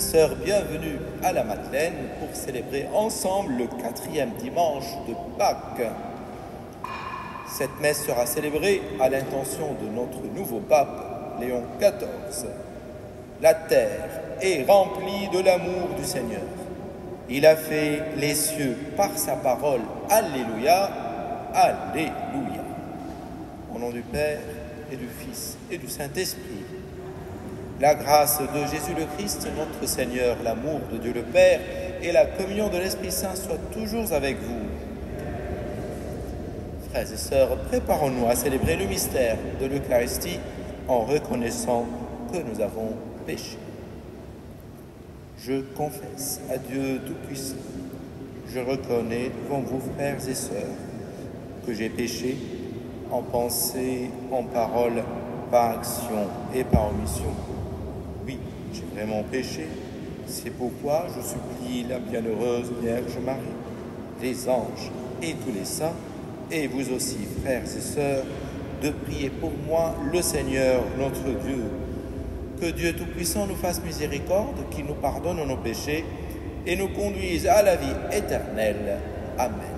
sœurs, bienvenue à la Madeleine pour célébrer ensemble le 4e dimanche de Pâques. Cette messe sera célébrée à l'intention de notre nouveau pape, Léon XIV. La terre est remplie de l'amour du Seigneur. Il a fait les cieux par sa parole. Alléluia, Alléluia. Au nom du Père et du Fils et du Saint-Esprit. La grâce de Jésus le Christ, notre Seigneur, l'amour de Dieu le Père et la communion de l'Esprit Saint soient toujours avec vous. Frères et sœurs, préparons-nous à célébrer le mystère de l'Eucharistie en reconnaissant que nous avons péché. Je confesse à Dieu Tout-Puissant, je reconnais devant vous, frères et sœurs, que j'ai péché en pensée, en parole, par action et par omission. Oui, j'ai vraiment péché. C'est pourquoi je supplie la bienheureuse Vierge Marie, les anges et tous les saints, et vous aussi, frères et sœurs, de prier pour moi le Seigneur, notre Dieu. Que Dieu Tout-Puissant nous fasse miséricorde, qu'il nous pardonne nos péchés et nous conduise à la vie éternelle. Amen.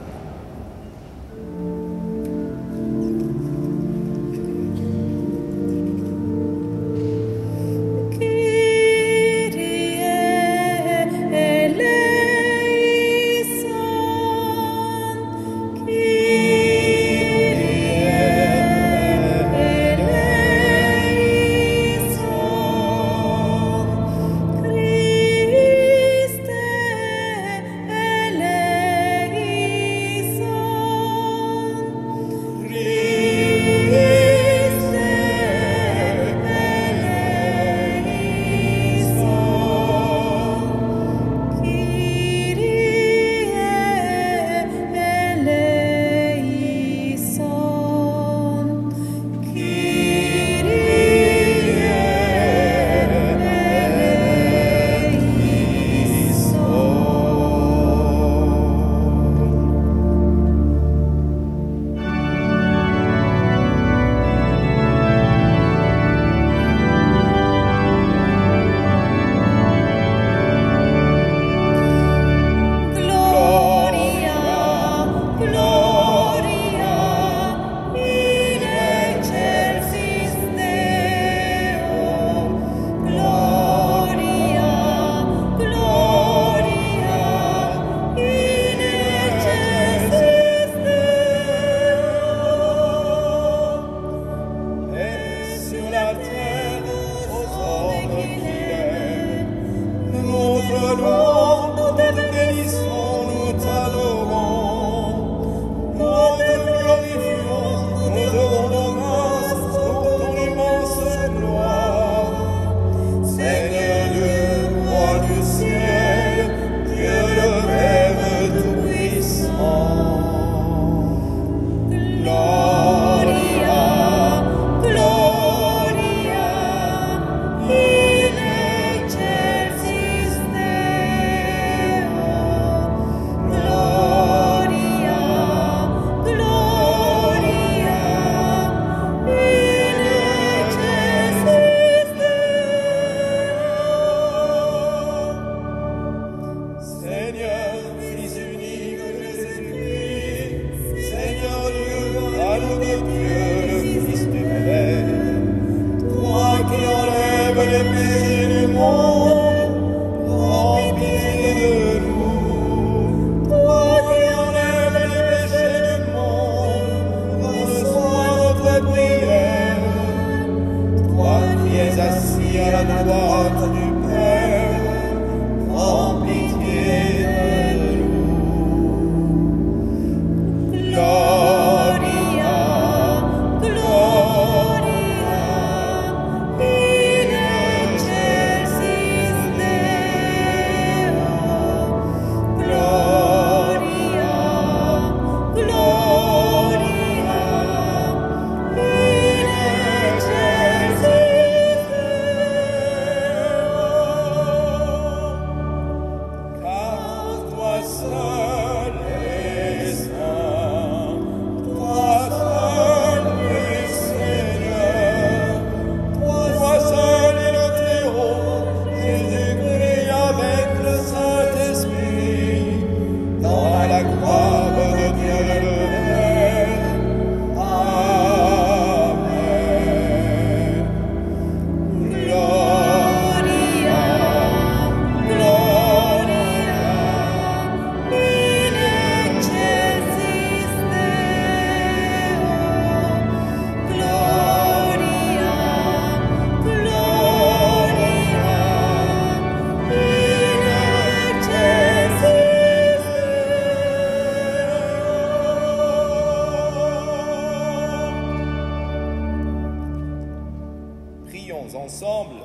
prions ensemble.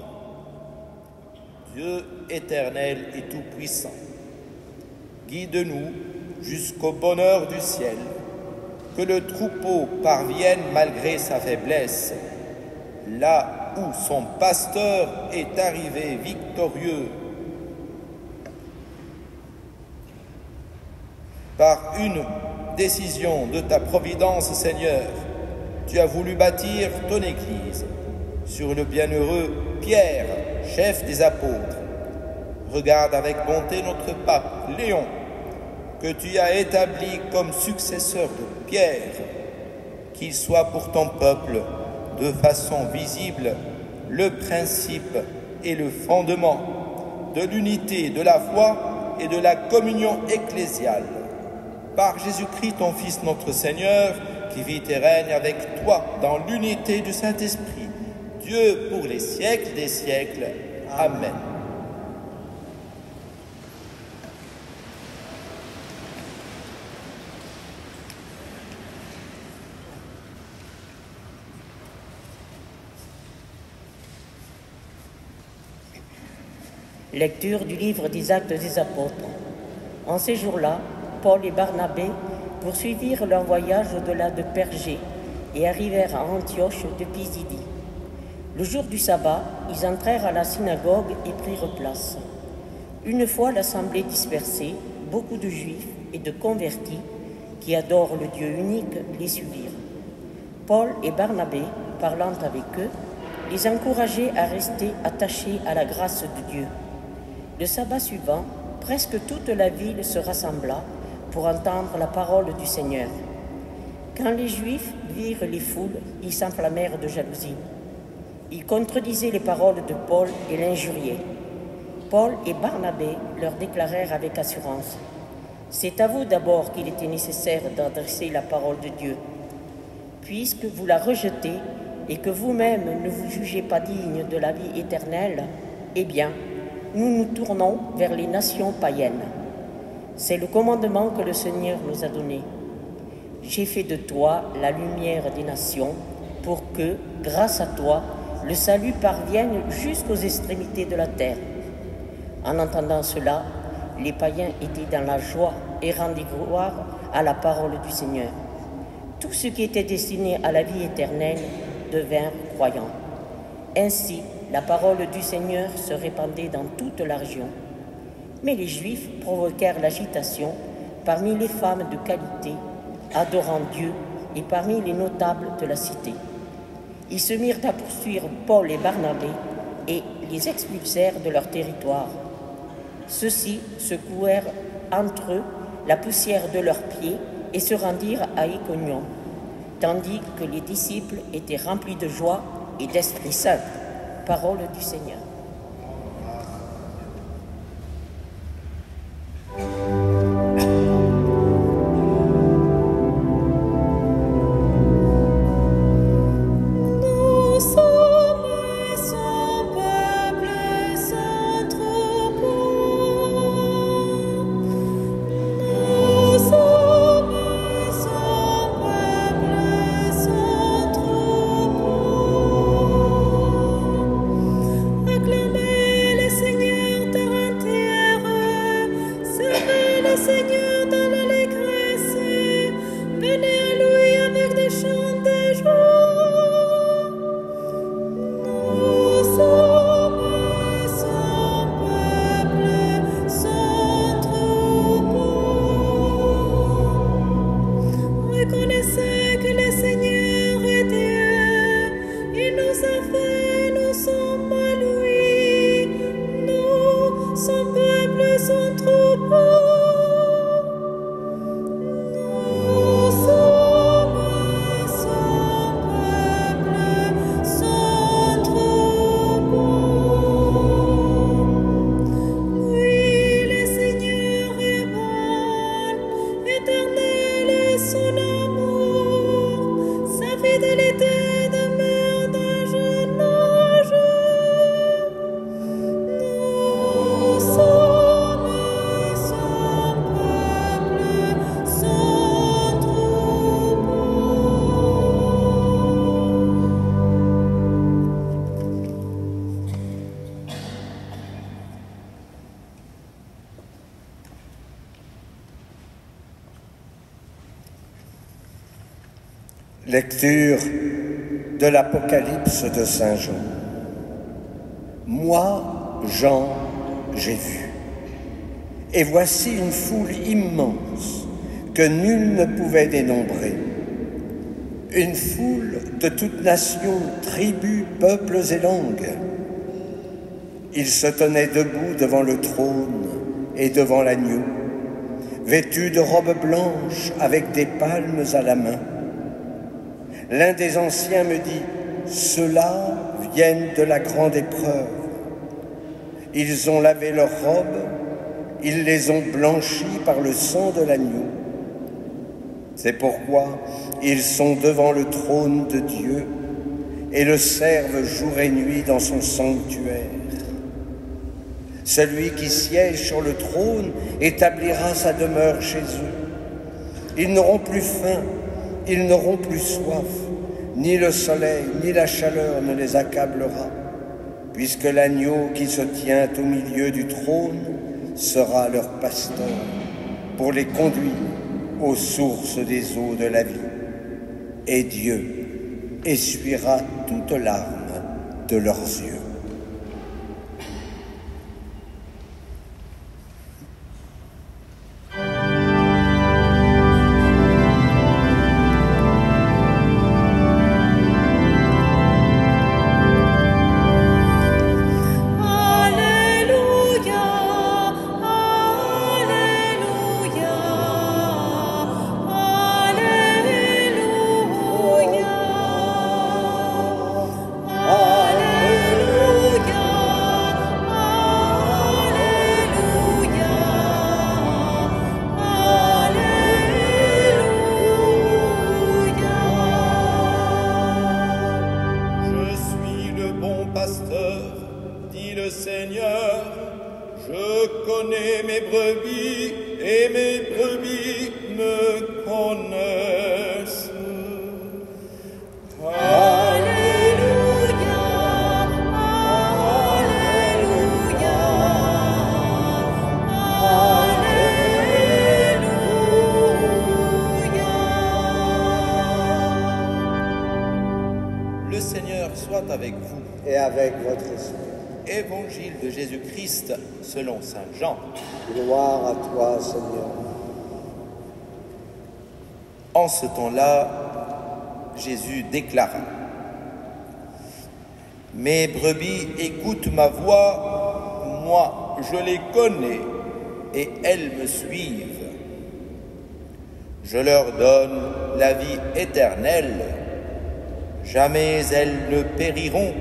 Dieu éternel et tout-puissant, guide-nous jusqu'au bonheur du ciel, que le troupeau parvienne malgré sa faiblesse, là où son pasteur est arrivé victorieux. Par une décision de ta providence, Seigneur, tu as voulu bâtir ton Église sur le bienheureux Pierre, chef des apôtres. Regarde avec bonté notre pape Léon, que tu as établi comme successeur de Pierre, qu'il soit pour ton peuple de façon visible le principe et le fondement de l'unité de la foi et de la communion ecclésiale. Par Jésus-Christ, ton Fils, notre Seigneur, qui vit et règne avec toi dans l'unité du Saint-Esprit, Dieu pour les siècles des siècles. Amen. Lecture du livre des Actes des Apôtres. En ces jours-là, Paul et Barnabé poursuivirent leur voyage au-delà de Pergée et arrivèrent à Antioche de Pisidie. Le jour du sabbat, ils entrèrent à la synagogue et prirent place. Une fois l'assemblée dispersée, beaucoup de Juifs et de convertis qui adorent le Dieu unique les suivirent. Paul et Barnabé, parlant avec eux, les encourageaient à rester attachés à la grâce de Dieu. Le sabbat suivant, presque toute la ville se rassembla pour entendre la parole du Seigneur. Quand les Juifs virent les foules, ils s'enflammèrent de jalousie. Ils contredisaient les paroles de Paul et l'injuriaient. Paul et Barnabé leur déclarèrent avec assurance: « C'est à vous d'abord qu'il était nécessaire d'adresser la parole de Dieu. Puisque vous la rejetez et que vous-même ne vous jugez pas digne de la vie éternelle, eh bien, nous nous tournons vers les nations païennes. C'est le commandement que le Seigneur nous a donné. J'ai fait de toi la lumière des nations pour que, grâce à toi, le salut parvienne jusqu'aux extrémités de la terre. » En entendant cela, les païens étaient dans la joie et rendaient gloire à la parole du Seigneur. Tout ce qui était destiné à la vie éternelle devinrent croyants. Ainsi, la parole du Seigneur se répandait dans toute la région. Mais les Juifs provoquèrent l'agitation parmi les femmes de qualité, adorant Dieu, et parmi les notables de la cité. Ils se mirent à poursuivre Paul et Barnabé et les expulsèrent de leur territoire. Ceux-ci secouèrent entre eux la poussière de leurs pieds et se rendirent à Iconium, tandis que les disciples étaient remplis de joie et d'Esprit Saint. Parole du Seigneur. Fidélité demeure d'un jeune Lecture de l'Apocalypse de Saint Jean. Moi, Jean, j'ai vu. Et voici une foule immense que nul ne pouvait dénombrer. Une foule de toutes nations, tribus, peuples et langues. Ils se tenaient debout devant le trône et devant l'agneau, vêtus de robes blanches avec des palmes à la main. L'un des anciens me dit, « Ceux-là viennent de la grande épreuve. Ils ont lavé leurs robes, ils les ont blanchies par le sang de l'agneau. C'est pourquoi ils sont devant le trône de Dieu et le servent jour et nuit dans son sanctuaire. Celui qui siège sur le trône établira sa demeure chez eux. Ils n'auront plus faim, ils n'auront plus soif, ni le soleil, ni la chaleur ne les accablera, puisque l'agneau qui se tient au milieu du trône sera leur pasteur pour les conduire aux sources des eaux de la vie. Et Dieu essuiera toute larme de leurs yeux. Évangile de Jésus-Christ selon saint Jean. Gloire à toi, Seigneur. En ce temps-là, Jésus déclara, « Mes brebis écoutent ma voix, moi je les connais et elles me suivent. Je leur donne la vie éternelle, jamais elles ne périront,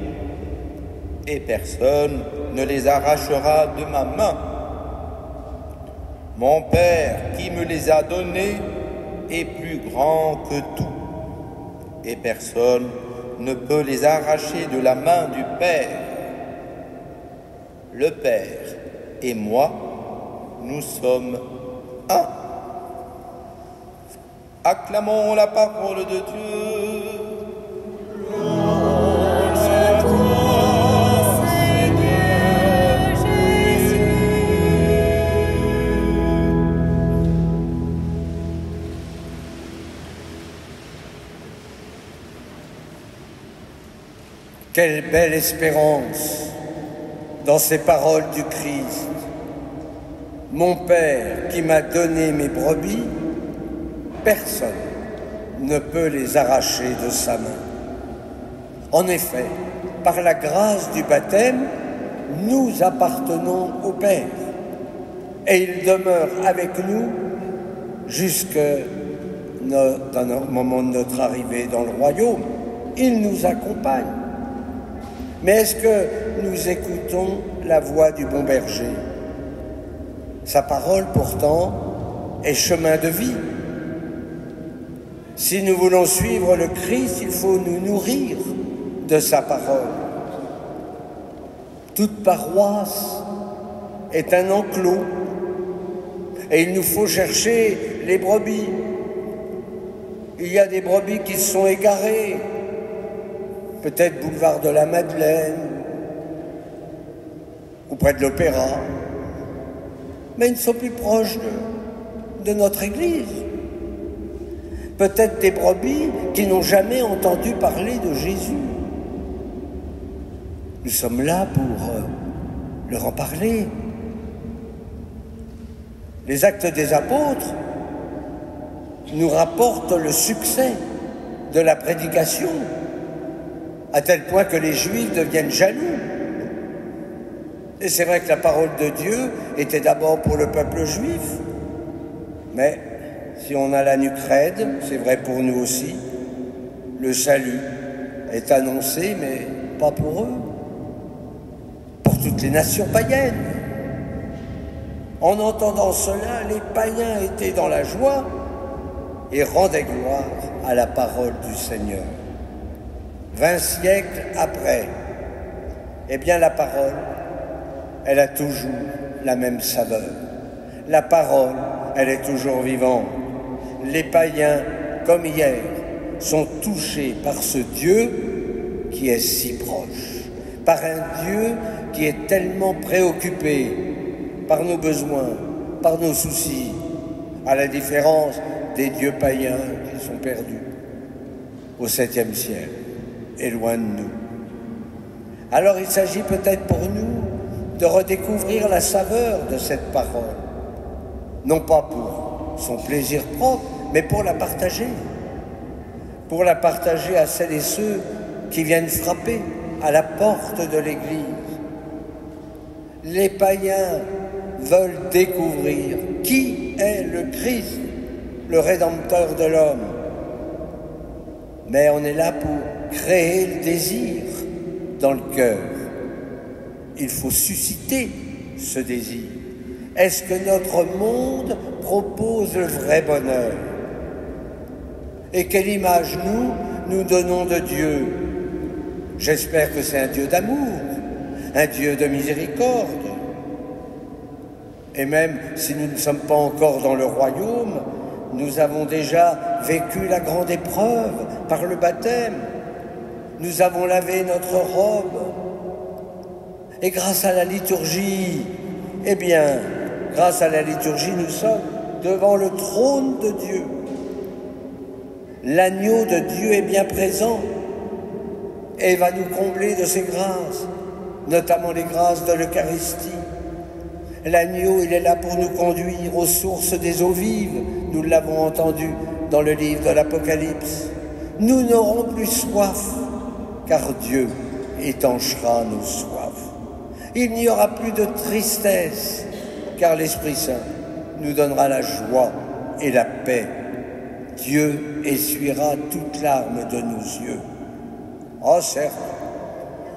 et personne ne les arrachera de ma main. Mon Père qui me les a donnés est plus grand que tout, et personne ne peut les arracher de la main du Père. Le Père et moi, nous sommes un. » Acclamons la parole de Dieu. Quelle belle espérance dans ces paroles du Christ. Mon Père qui m'a donné mes brebis, personne ne peut les arracher de sa main. En effet, par la grâce du baptême, nous appartenons au Père et il demeure avec nous jusqu'au moment de notre arrivée dans le royaume. Il nous accompagne. Mais est-ce que nous écoutons la voix du bon berger? Sa parole, pourtant, est chemin de vie. Si nous voulons suivre le Christ, il faut nous nourrir de sa parole. Toute paroisse est un enclos et il nous faut chercher les brebis. Il y a des brebis qui sont égarées, peut-être boulevard de la Madeleine, ou près de l'Opéra, mais ils ne sont plus proches de notre Église. peut-être des brebis qui n'ont jamais entendu parler de Jésus. Nous sommes là pour leur en parler. Les Actes des Apôtres nous rapportent le succès de la prédication, à tel point que les Juifs deviennent jaloux. Et c'est vrai que la parole de Dieu était d'abord pour le peuple juif, mais si on a la nuque raide, c'est vrai pour nous aussi, le salut est annoncé, mais pas pour eux, pour toutes les nations païennes. En entendant cela, les païens étaient dans la joie et rendaient gloire à la parole du Seigneur. 20 siècles après, eh bien la parole, elle a toujours la même saveur. La parole, elle est toujours vivante. Les païens, comme hier, sont touchés par ce Dieu qui est si proche, par un Dieu qui est tellement préoccupé par nos besoins, par nos soucis, à la différence des dieux païens qui sont perdus au 7e siècle et loin de nous. Alors il s'agit peut-être pour nous de redécouvrir la saveur de cette parole, non pas pour son plaisir propre, mais pour la partager à celles et ceux qui viennent frapper à la porte de l'Église. Les païens veulent découvrir qui est le Christ, le Rédempteur de l'homme. Mais on est là pour créer le désir dans le cœur. Il faut susciter ce désir. Est-ce que notre monde propose le vrai bonheur? Et quelle image nous donnons de Dieu? J'espère que c'est un Dieu d'amour, un Dieu de miséricorde. Et même si nous ne sommes pas encore dans le royaume, nous avons déjà vécu la grande épreuve par le baptême. Nous avons lavé notre robe. Et grâce à la liturgie, eh bien, grâce à la liturgie, nous sommes devant le trône de Dieu. L'agneau de Dieu est bien présent et va nous combler de ses grâces, notamment les grâces de l'Eucharistie. L'agneau, il est là pour nous conduire aux sources des eaux vives. Nous l'avons entendu dans le livre de l'Apocalypse. Nous n'aurons plus soif, car Dieu étanchera nos soifs. Il n'y aura plus de tristesse, car l'Esprit Saint nous donnera la joie et la paix. Dieu essuiera toute larme de nos yeux. Oh certes,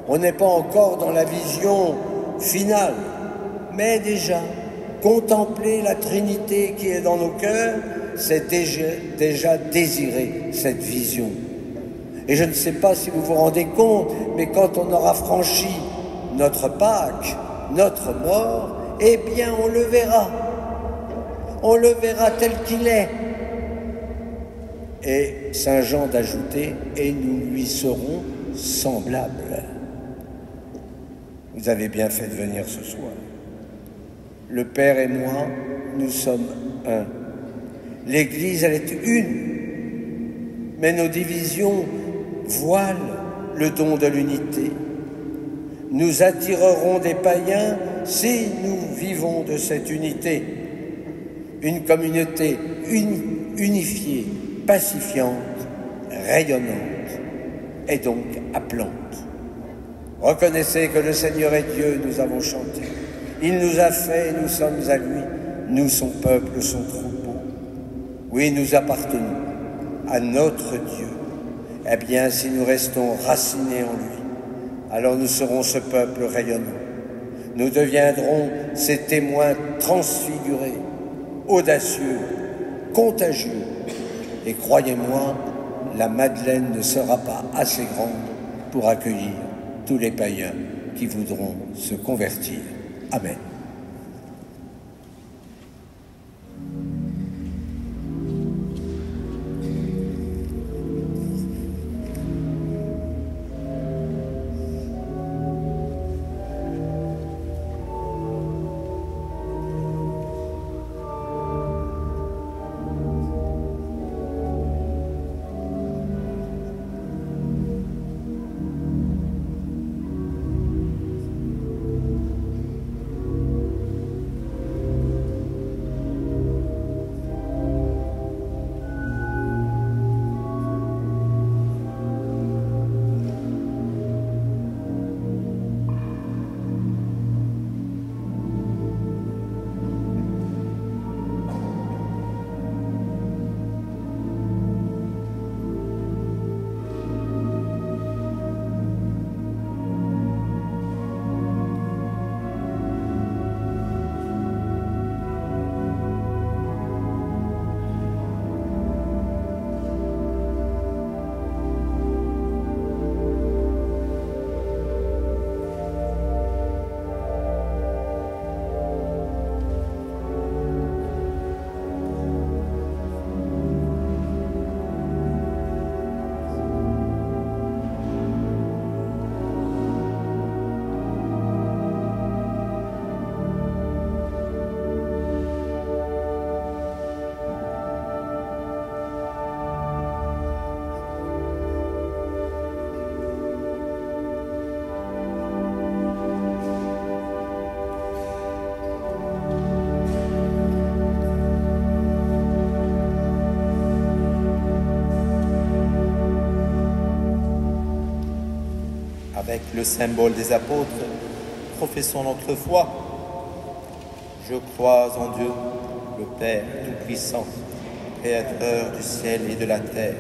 on n'est pas encore dans la vision finale, mais déjà, contempler la Trinité qui est dans nos cœurs, c'est déjà désirer cette vision. Et je ne sais pas si vous vous rendez compte, mais quand on aura franchi notre Pâques, notre mort, eh bien on le verra. On le verra tel qu'il est. Et Saint Jean d'ajouter, et nous lui serons semblables. Vous avez bien fait de venir ce soir. Le Père et moi, nous sommes un. L'Église, elle est une. Mais nos divisions voilent le don de l'unité. Nous attirerons des païens si nous vivons de cette unité. Une communauté unifiée, pacifiante, rayonnante et donc appelante. Reconnaissez que le Seigneur est Dieu, nous avons chanté. Il nous a fait, nous sommes à lui, nous son peuple, son troupeau. Oui, nous appartenons à notre Dieu. Eh bien, si nous restons racinés en lui, alors nous serons ce peuple rayonnant. Nous deviendrons ces témoins transfigurés, audacieux, contagieux. Et croyez-moi, la Madeleine ne sera pas assez grande pour accueillir tous les païens qui voudront se convertir. Amen. Avec le symbole des apôtres, professons notre foi. Je crois en Dieu, le Père Tout-Puissant, Créateur du ciel et de la terre,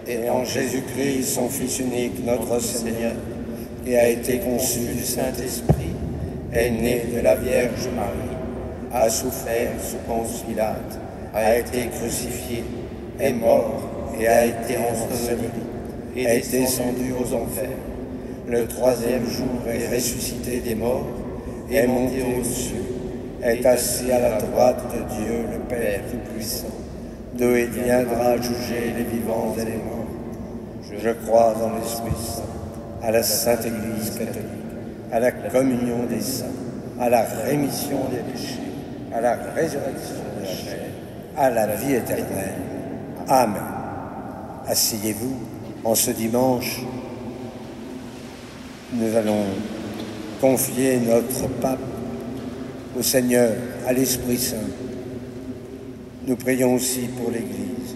et en Jésus-Christ, son Fils unique, notre Seigneur, qui a été conçu du Saint-Esprit, est né de la Vierge Marie, a souffert sous Ponce Pilate, a été crucifié, est mort et a été enseveli, et est descendu aux enfers. Le troisième jour est ressuscité des morts, est monté aux cieux, est assis à la droite de Dieu, le Père Tout-Puissant, d'où il viendra juger les vivants et les morts. Je crois dans l'Esprit Saint, à la Sainte Église catholique, à la communion des saints, à la rémission des péchés, à la résurrection de la chair, à la vie éternelle. Amen. Asseyez-vous. En ce dimanche, nous allons confier notre pape au Seigneur, à l'Esprit Saint. Nous prions aussi pour l'Église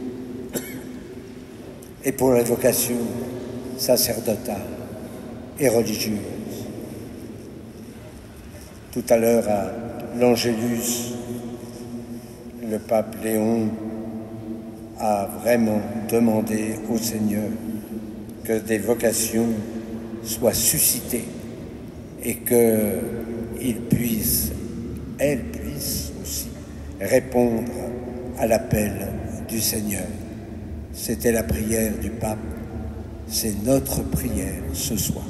et pour la vocation sacerdotale et religieuse. Tout à l'heure, à l'Angélus, le pape Léon a vraiment demandé au Seigneur que des vocations soient suscitées et qu'elles puissent aussi répondre à l'appel du Seigneur. C'était la prière du pape, c'est notre prière ce soir.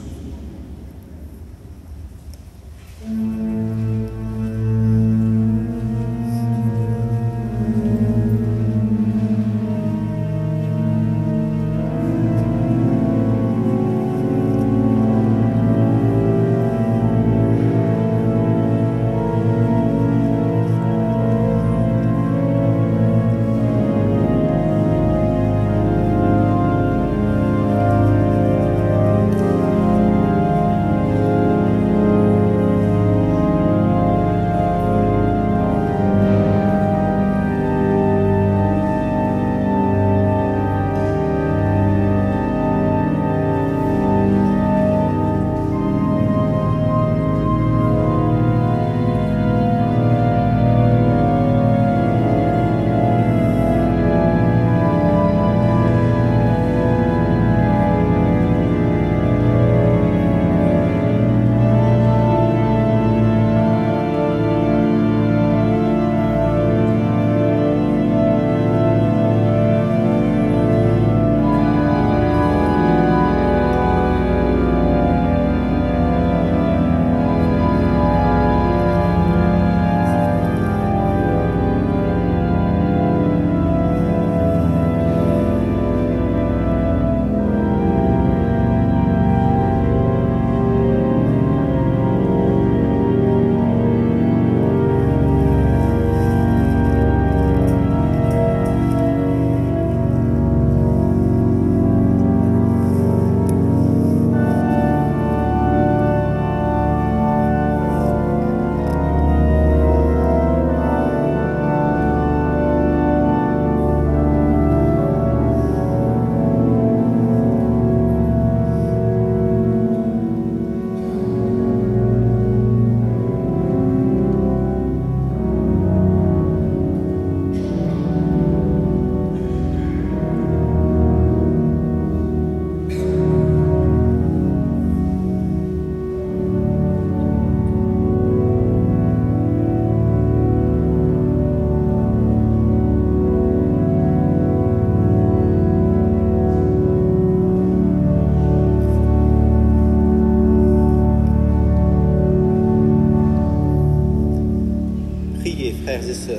Frères et sœurs,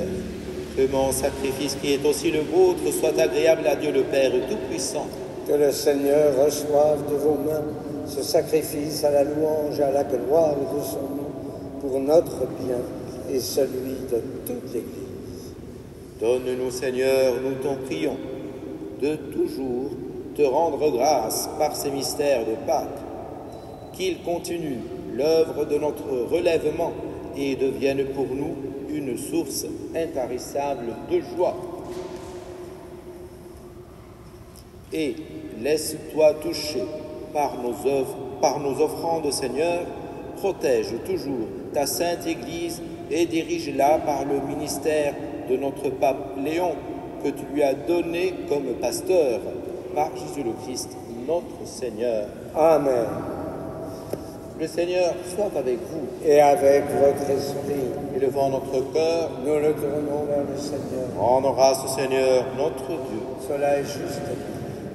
que mon sacrifice qui est aussi le vôtre soit agréable à Dieu le Père Tout-Puissant. Que le Seigneur reçoive de vos mains ce sacrifice à la louange et à la gloire de son nom, pour notre bien et celui de toute l'Église. Donne-nous, Seigneur, nous t'en prions, de toujours te rendre grâce par ces mystères de Pâques, qu'ils continuent l'œuvre de notre relèvement et deviennent pour nous une source intarissable de joie. Et laisse-toi toucher par nos œuvres par nos offrandes, Seigneur, protège toujours ta sainte Église et dirige-la par le ministère de notre pape Léon, que tu lui as donné comme pasteur, par Jésus le Christ, notre Seigneur. Amen. Le Seigneur soit avec vous. Et avec votre esprit, Élevons notre cœur, nous le tournons vers le Seigneur. rendons grâce au Seigneur, notre Dieu. Cela est juste.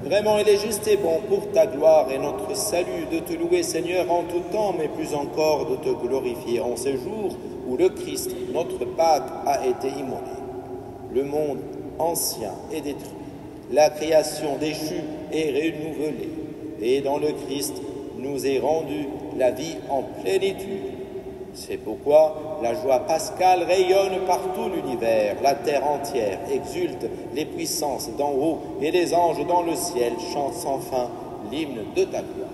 Vraiment, il est juste et bon pour ta gloire et notre salut de te louer, Seigneur, en tout temps, mais plus encore de te glorifier en ce jour où le Christ, notre Pâque, a été immolé. Le monde ancien est détruit, la création déchue est renouvelée, et dans le Christ nous est rendue la vie en plénitude. C'est pourquoi la joie pascale rayonne par tout l'univers, la terre entière exulte, les puissances d'en haut et les anges dans le ciel chantent sans fin l'hymne de ta gloire.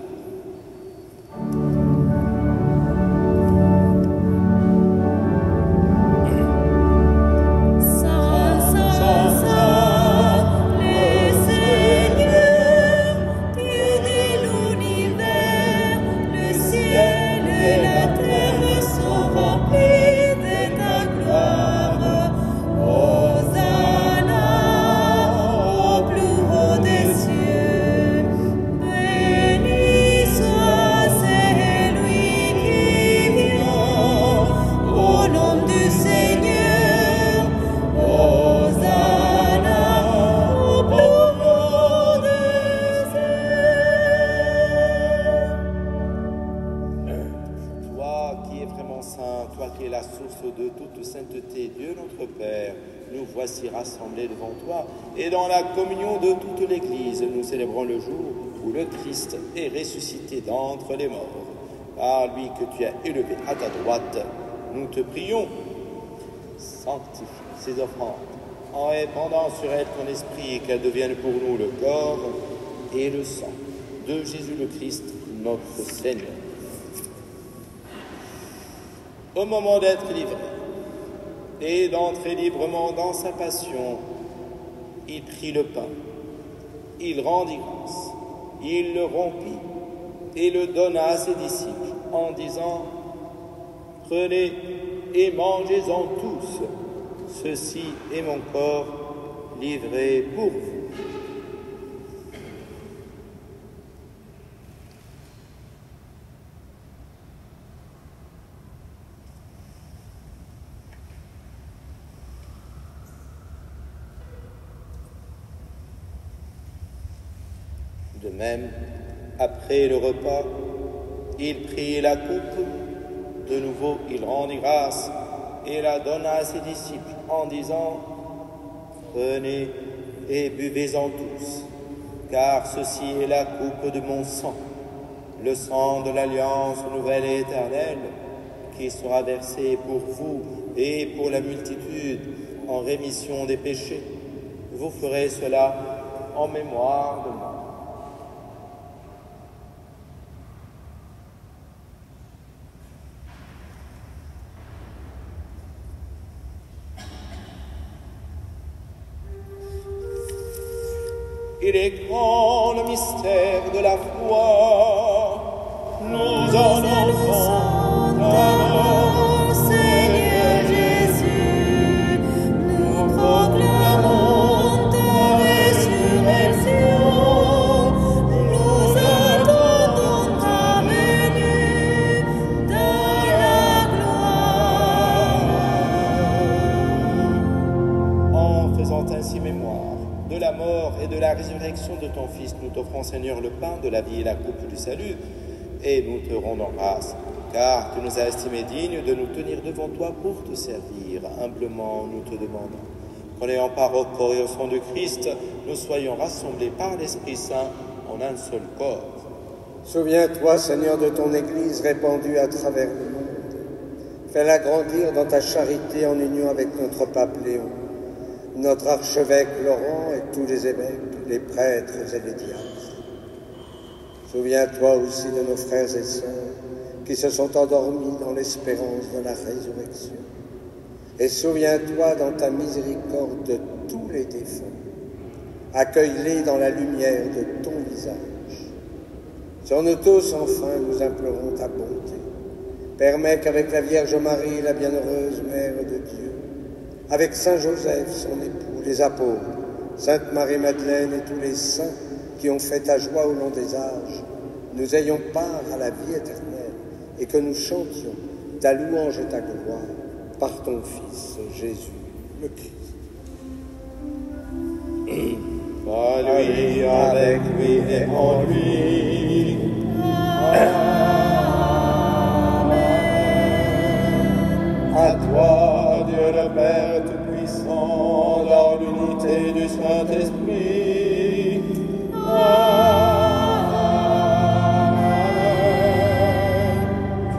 Voici rassemblés devant toi, et dans la communion de toute l'Église, nous célébrons le jour où le Christ est ressuscité d'entre les morts. Par lui que tu as élevé à ta droite, nous te prions, sanctifie ces offrandes, en répandant sur elles ton esprit, et qu'elles deviennent pour nous le corps et le sang de Jésus le Christ, notre Seigneur. Au moment d'être livré, et d'entrer librement dans sa passion, il prit le pain, il rendit grâce, il le rompit et le donna à ses disciples en disant « Prenez et mangez-en tous, ceci est mon corps livré pour vous. » De même, après le repas, il prit la coupe, de nouveau il rendit grâce et la donna à ses disciples en disant « Prenez et buvez-en tous, car ceci est la coupe de mon sang, le sang de l'alliance nouvelle et éternelle, qui sera versé pour vous et pour la multitude en rémission des péchés. Vous ferez cela en mémoire de moi. » Il est grand le mystère de la foi. Nous en annonçons ta mort, Seigneur Jésus. Nous proclamons ta résurrection. Nous attendons ta venue dans la gloire. En faisant ainsi mémoire de la mort et de la résurrection de ton Fils, nous t'offrons, Seigneur, le pain de la vie et la coupe du salut, et nous te rendons grâce, car tu nous as estimés dignes de nous tenir devant toi pour te servir. Humblement, nous te demandons qu'en ayant part au corps et au sang de Christ, nous soyons rassemblés par l'Esprit Saint en un seul corps. Souviens-toi, Seigneur, de ton Église répandue à travers le monde. Fais-la grandir dans ta charité en union avec notre pape Léon, notre archevêque Laurent et tous les évêques, les prêtres et les diacres. Souviens-toi aussi de nos frères et sœurs qui se sont endormis dans l'espérance de la résurrection. Et souviens-toi dans ta miséricorde de tous les défunts. Accueille-les dans la lumière de ton visage. Sur nous tous, enfin, nous implorons ta bonté. Permets qu'avec la Vierge Marie, la bienheureuse Mère de Dieu, avec Saint Joseph, son époux, les apôtres, Sainte Marie-Madeleine et tous les saints qui ont fait ta joie au long des âges, nous ayons part à la vie éternelle et que nous chantions ta louange et ta gloire par ton Fils, Jésus, le Christ. Par lui, avec lui et en lui. À toi, Dieu le Père Tout-Puissant, dans l'unité du Saint-Esprit. Amen.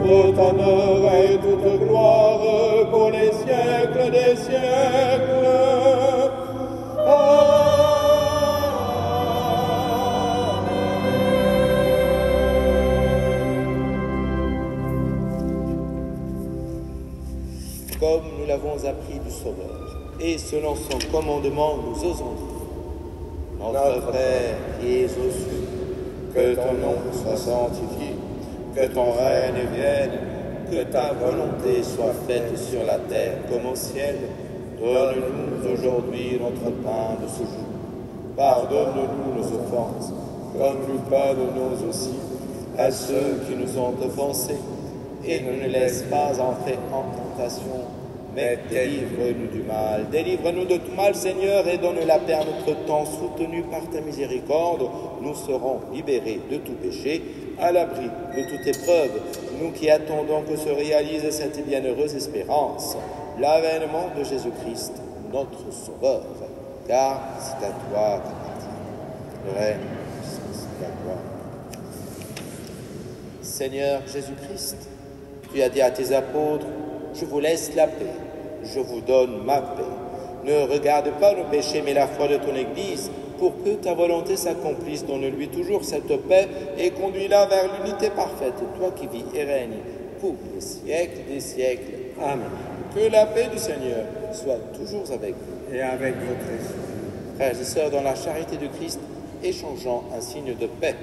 Tout honneur et toute gloire pour les siècles des siècles. Comme nous l'avons appris du Sauveur, et selon son commandement, nous osons dire: Notre Père qui es aux cieux, que ton nom soit sanctifié, que ton règne vienne, que ta volonté soit faite sur la terre comme au ciel. Donne-nous aujourd'hui notre pain de ce jour. Pardonne-nous nos offenses, comme nous pardonnons aussi à ceux qui nous ont offensés. Et ne nous laisse pas entrer en tentation, mais délivre-nous du mal. Délivre-nous de tout mal, Seigneur, et donne la paix à notre temps. Soutenus par ta miséricorde, nous serons libérés de tout péché, à l'abri de toute épreuve, nous qui attendons que se réalise cette bienheureuse espérance, l'avènement de Jésus-Christ, notre Sauveur. Car c'est à toi qu'appartient le règne, la puissance et la gloire. Seigneur Jésus-Christ, tu as dit à tes apôtres: je vous laisse la paix, je vous donne ma paix. Ne regarde pas nos péchés, mais la foi de ton Église, pour que ta volonté s'accomplisse. Donne-lui toujours cette paix et conduis-la vers l'unité parfaite, toi qui vis et règnes pour les siècles des siècles. Amen. Que la paix du Seigneur soit toujours avec vous. Et avec votre esprit. Frères et sœurs, dans la charité de Christ, échangeons un signe de paix.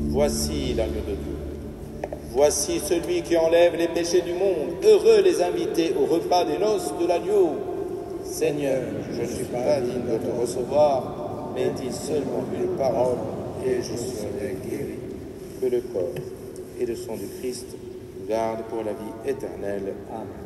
Voici l'agneau de Dieu. Voici celui qui enlève les péchés du monde. Heureux les invités au repas des noces de l'agneau. Seigneur, je ne suis pas digne de te recevoir, mais dis seulement une parole et je serai guéri. Que le corps et le sang du Christ nous gardent pour la vie éternelle. Amen.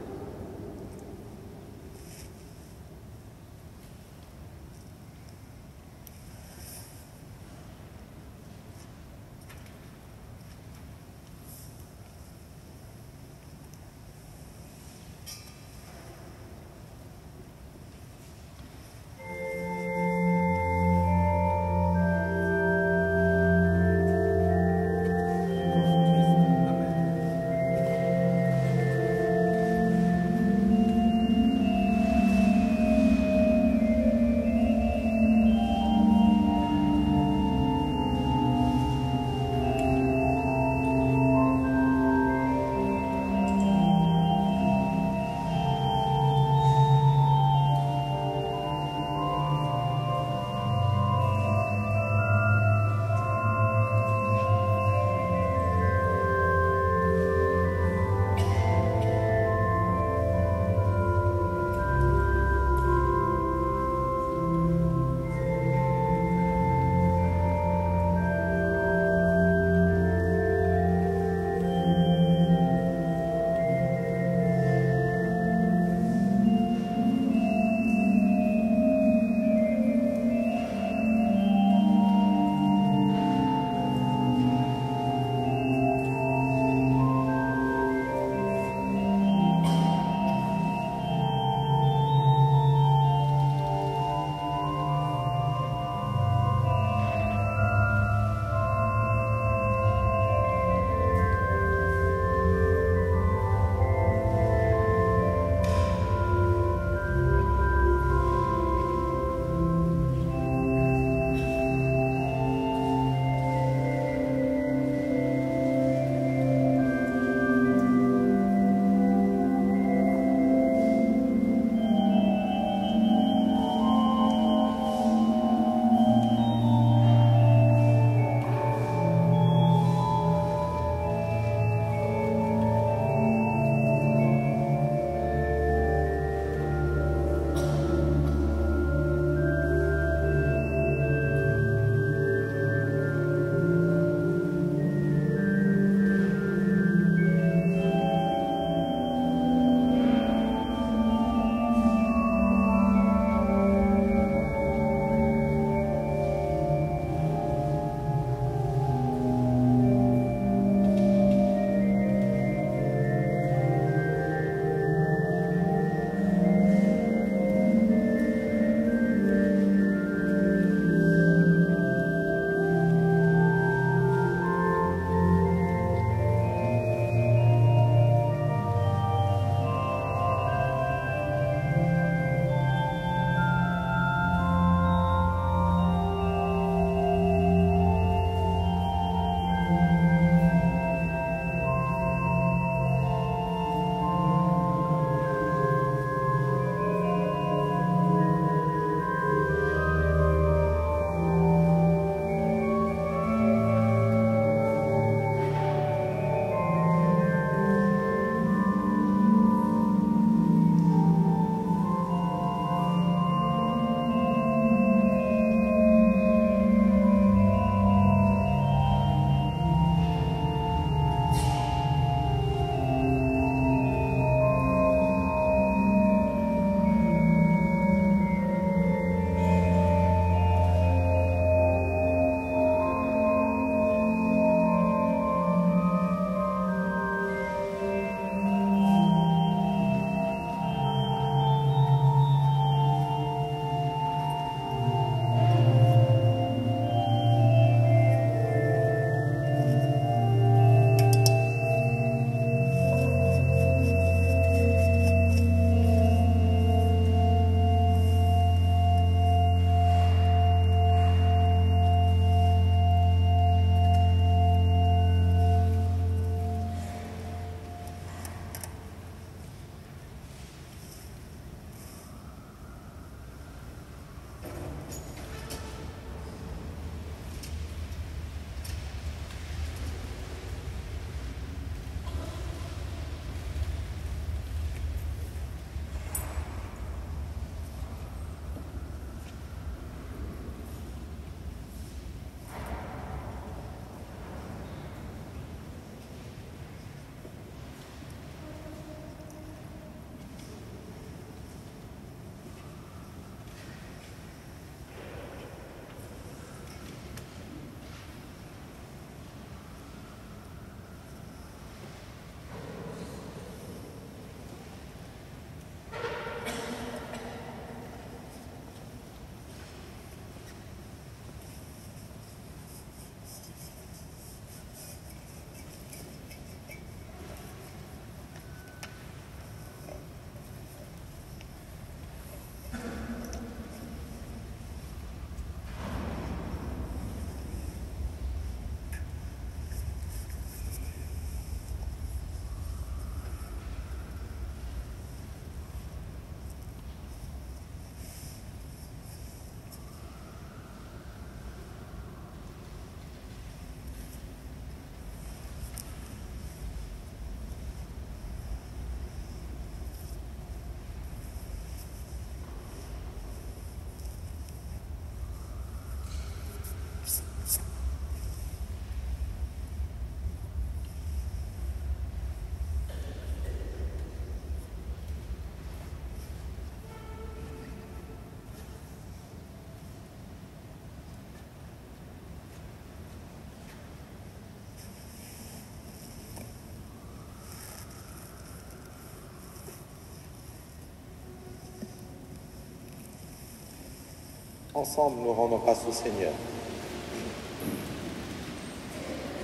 Ensemble, nous rendons grâce au Seigneur.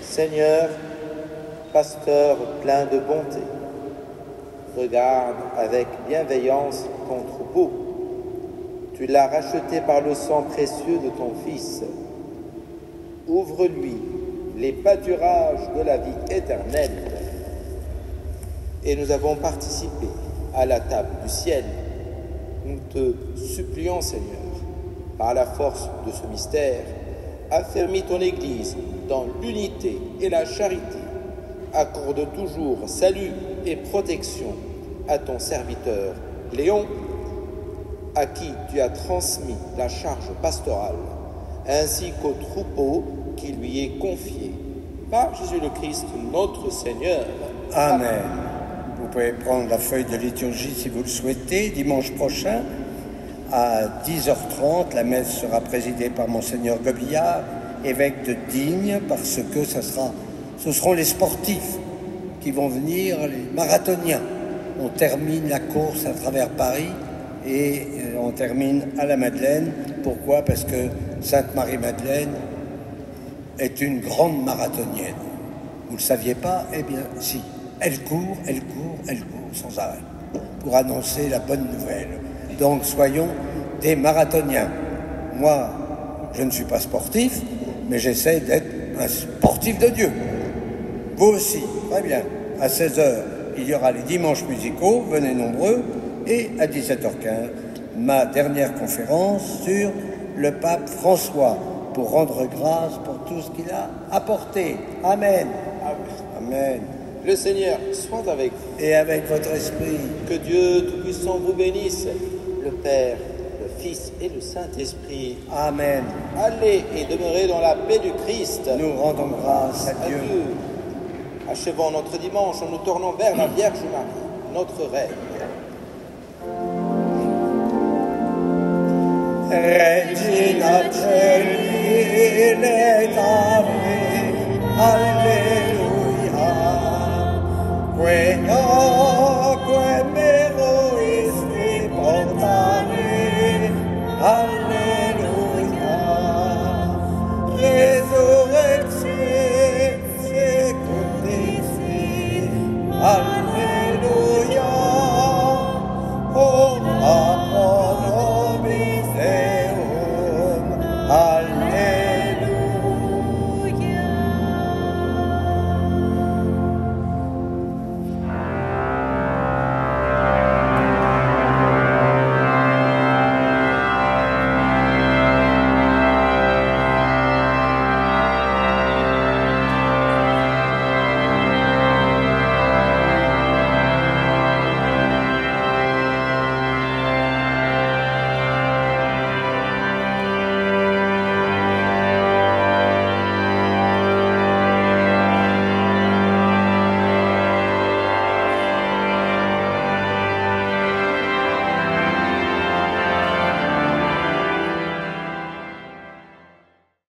Seigneur, pasteur plein de bonté, regarde avec bienveillance ton troupeau. Tu l'as racheté par le sang précieux de ton Fils. Ouvre-lui les pâturages de la vie éternelle. Et nous avons participé à la table du ciel. Nous te supplions, Seigneur, par la force de ce mystère, affermis ton Église dans l'unité et la charité. Accorde toujours salut et protection à ton serviteur Léon, à qui tu as transmis la charge pastorale, ainsi qu'au troupeau qui lui est confié. Par Jésus le Christ, notre Seigneur. Amen. Vous pouvez prendre la feuille de liturgie si vous le souhaitez. Dimanche prochain, à 10h30, la messe sera présidée par Monseigneur Gobillard, évêque de Digne, parce que ce seront les sportifs qui vont venir, les marathoniens. On termine la course à travers Paris et on termine à la Madeleine. Pourquoi? Parce que Sainte-Marie-Madeleine est une grande marathonienne. Vous ne le saviez pas? Eh bien, si. Elle court sans arrêt pour annoncer la bonne nouvelle. Donc, soyons des marathoniens. Moi, je ne suis pas sportif, mais j'essaie d'être un sportif de Dieu. Vous aussi, très bien. À 16h, il y aura les dimanches musicaux, venez nombreux. Et à 17h15, ma dernière conférence sur le pape François, pour rendre grâce pour tout ce qu'il a apporté. Amen. Amen. Le Seigneur soit avec vous. Et avec votre esprit. Que Dieu Tout-Puissant vous bénisse, le Père, le Fils et le Saint-Esprit. Amen. Allez et demeurez dans la paix du Christ. Nous rendons grâce à Dieu. Achevons notre dimanche en nous tournant vers la Vierge Marie, notre Reine. Regina Celi et Ave,